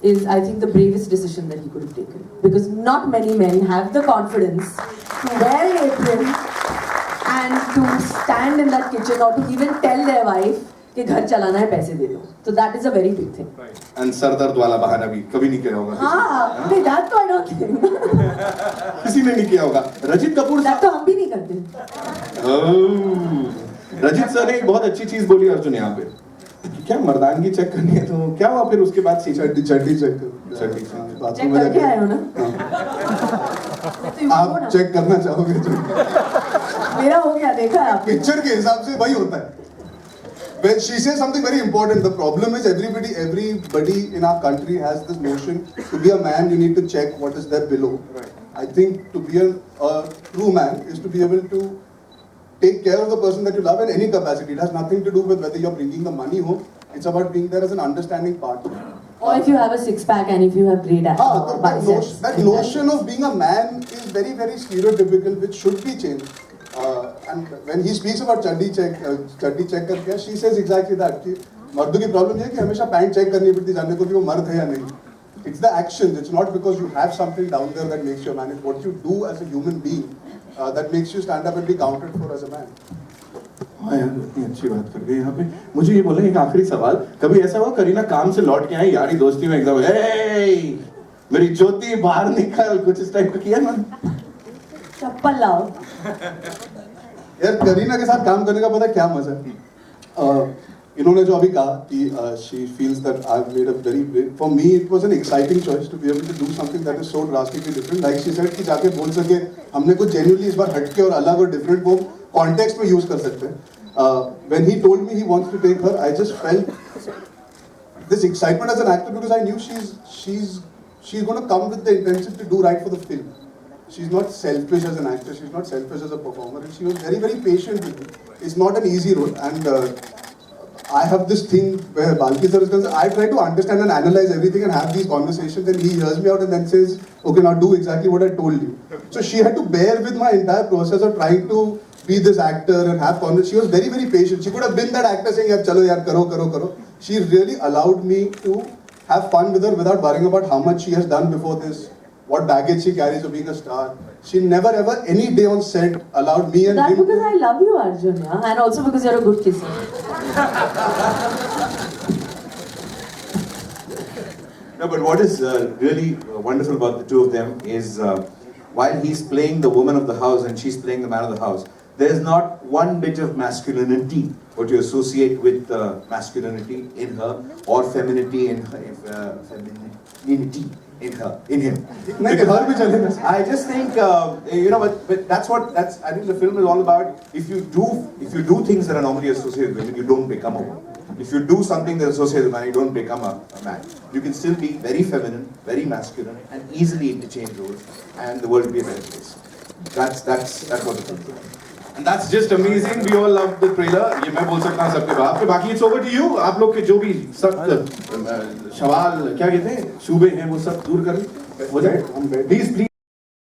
is, I think, the bravest decision that he could have taken. Because not many men have the confidence to wear an apron and to stand in that kitchen or to even tell their wife कि घर चलाना है पैसे दे दो. So that is a very big thing. And sir दर्द वाला बहाना भी कभी नहीं किया होगा. हाँ, नहीं that तो I don't think. किसी ने नहीं किया होगा. रजित कपूर that तो हम भी नहीं करते. रजित सर ने एक बहुत अच्छी चीज बोली अर्जुन यहाँ पे. क्या मर्दानगी चेक करनी है तो क्या हुआ फिर उसके बाद चड्डी चेक चेक करके आए हो ना? आप चेक करना चाहोगे तो मेरा हो गया, देखा है आपने? पिक्चर के हिसाब से वही होता है. When she says something very important, the problem is everybody in our country has this notion to be a man you need to check what is there below. Right. I think to be a true man is to be able to take care of the person that you love in any capacity. It has nothing to do with whether you're bringing the money home. It's about being there as an understanding partner. Or if you have a six-pack and if you have great biceps. That notion of being a man is very, very stereotypical, which should be changed. And when he speaks about chaddi check करके, she says exactly that. कि मर्दों की problem है कि हमेशा pant check करनी पड़ती है जानने को कि वो मर्द है या नहीं. It's the actions. It's not because you have something down there that makes you a man. It's what you do as a human being that makes you stand up and be counted for as a man. हाँ यार, इतनी अच्छी बात कर गए यहाँ पे. मुझे ये बोले एक आखिरी सवाल. कभी ऐसा हुआ करीना काम से लौट के आई यारी दोस्ती में एकदम मेरी ज्योति बाहर निकल कुछ इस टाइप का किया ना? चप्पल लाओ. यार करीना के साथ काम करने का पता क्या मजा है. इन्होंने जो अभी कहा कि she feels that I've made a very big, for me it was an exciting choice to be able to do something that is so drastically different. Like she said कि जाके बोल सके हमने कुछ genuinely इस बार हटके और अलग और different वो context में use कर सकते हैं. When he told me he wants to take her, I just felt this excitement as an actor because I knew she's going to come with the intention to do right for the film. She's not selfish as an actor, she's not selfish as a performer, and she was very, very patient with me. It's not an easy role, and I have this thing where Balki sir is concerned, I try to understand and analyze everything and have these conversations, and he hears me out and then says, okay, now do exactly what I told you. So she had to bear with my entire process of trying to be this actor and have conversations. She was very, very patient. She could have been that actor saying, yaar, chalo yaar, karo. She really allowed me to have fun with her without worrying about how much she has done before this, what baggage she carries of being a star. She never ever any day on set allowed me and That's him. because I love you, Arjun, yeah? And also because you're a good kisser. No, but what is really wonderful about the two of them is while he's playing the woman of the house and she's playing the man of the house, there's not one bit of masculinity, what you associate with masculinity in her or femininity in her, femininity in him. I just think but that's I think the film is all about. If you do things that are normally associated with women, you don't become a woman. If you do something that's associated with man, you don't become a man. You can still be very feminine, very masculine, and easily interchange roles, and the world will be a better place. That's what the film is. And that's just amazing. We all love the trailer. ये मैं बोल सकता हूँ सबके बाप पे. बाकी it's over to you. आप लोग के जो भी सब सवाल क्या कहते हैं, शुबे हैं वो सब दूर करें. हो जाए. Please